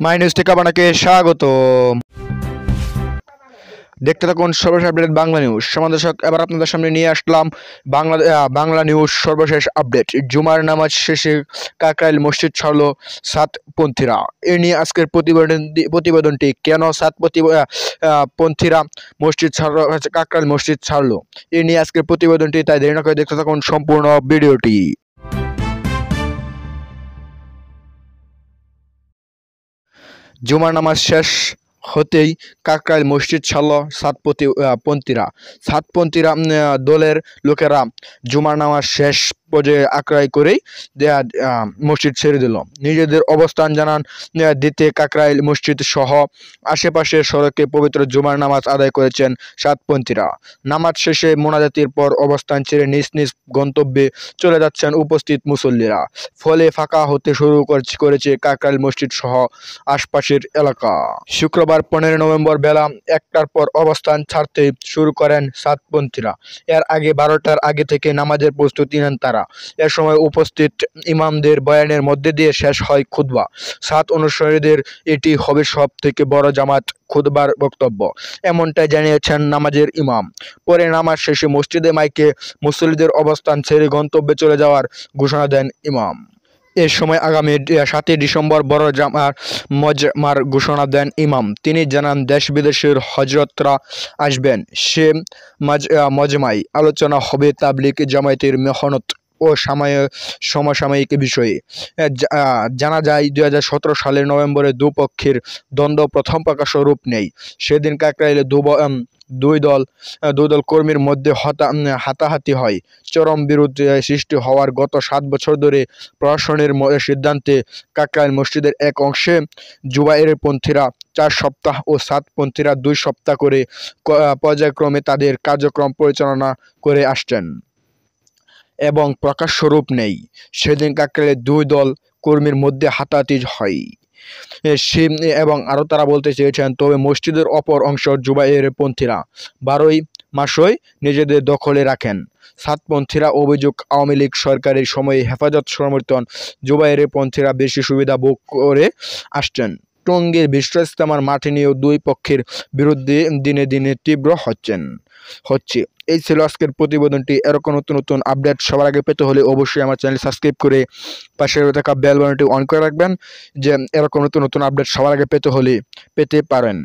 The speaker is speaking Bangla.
মাই নিউজ থেকে আপনাকে স্বাগত। দেখতে থাকুন সর্বশেষ আপডেট বাংলা নিউজ। সমাদর্শক, এবার আপনাদের সামনে নিয়ে আসলাম বাংলা নিউজ সর্বশেষ আপডেট। জুমার নামাজ শেষে কাকরাইল মসজিদ ছাড়ল সাতপন্থীরা। এ নিয়ে আজকের প্রতিবেদনটি কেন পন্থীরা মসজিদ ছাড়ল, কাকরাইল মসজিদ ছাড়লো, এ নিয়ে আজকের প্রতিবেদনটি। তাই দেরি না করে দেখতে থাকুন সম্পূর্ণ ভিডিওটি। জুমার নামাজ শেষ হতেই কাকরাইল মসজিদ ছাড়ল সাতপন্থীরা দলের লোকেরা জুমার নামাজ শেষ পর্যায়ে আক্রয় করেই মসজিদ ছেড়ে দিল। নিজেদের অবস্থান জানান দিতে কাকরাইল মসজিদ সহ আশেপাশের সড়কে পবিত্র জুমার নামাজ আদায় করেছেন সাতপন্থীরা। নামাজ শেষে মোনাজাতির পর অবস্থান ছেড়ে নিজ নিজ গন্তব্যে চলে যাচ্ছেন উপস্থিত মুসল্লিরা। ফলে ফাঁকা হতে শুরু করেছে কাকরাইল মসজিদ সহ আশপাশের এলাকা। শুক্রবার 15 নভেম্বর বেলা 1টার পর অবস্থান ছাড়তে শুরু করেন সাতপন্থীরা। এর আগে 12টার আগে থেকে নামাজের প্রস্তুতি নেন তারা। এ সময় উপস্থিত ইমামদের বয়ানের মধ্যে দিয়ে শেষ হয় খুতবা। সাত অনুসারীদের এটি হবে সব থেকে বড় জামাত খুতবার বক্তব্য, এমনটাই জানিয়েছেন নামাজের ইমাম। পরে নামাজ শেষে মসজিদে মাইকে মুসল্লিদের অবস্থান ছেড়ে গন্তব্যে চলে যাওয়ার ঘোষণা দেন ইমাম। এ সময় আগামী 7 ডিসেম্বর বড় মজমার ঘোষণা দেন ইমাম। তিনি জানান, দেশ বিদেশের হজরতরা আসবেন। সে মজমায় আলোচনা হবে তাবলিগ জামায়াতের মেহনত ও সমসাময়িক বিষয়ে। জানা যায়, 2017 সালের নভেম্বরে দুপক্ষের দ্বন্দ্ব প্রথম প্রকাশ্য রূপ নেয়। সেদিন কাকরাইলে দুই দল কর্মীর মধ্যে হাতাহাতি হয়। চরম বিরোধ সৃষ্টি হওয়ার গত 7 বছর ধরে প্রশাসনের সিদ্ধান্তে কাকরাইল মসজিদের এক অংশে জুবায়েরপন্থীরা 4 সপ্তাহ ও সাতপন্থীরা 2 সপ্তাহ করে পর্যায়ক্রমে তাদের কার্যক্রম পরিচালনা করে আসছেন এবং প্রকাশ্য রূপ নেই। সেদিন কাকরাইলে 2 দল কর্মীর মধ্যে হাতাহাতি হয় এবং আরও তারা বলতে চেয়েছেন, তবে মসজিদের অপর অংশ জুবায়েরপন্থীরা 12ই মাসই নিজেদের দখলে রাখেন। সাতপন্থীরা অভিযোগ, আওয়ামী লীগ সরকারের সময়ে হেফাজত সমর্থন জুবায়েরপন্থীরা বেশি সুবিধা ভোগ করে আসছেন। টঙ্গীর বিশ্ব ইজতেমার মাঠে নিয়েও দুই পক্ষের বিরুদ্ধে দিনে দিনে তীব্র হচ্ছে। এই ছিল আজকের প্রতিবেদনটি। এরকম নতুন নতুন আপডেট সবার আগে পেতে হলে অবশ্যই আমার চ্যানেল সাবস্ক্রাইব করে পাশে থাকা বেল বাটনটি অন করে রাখবেন, যে এরকম নতুন নতুন আপডেট সবার আগে পেতে পারেন।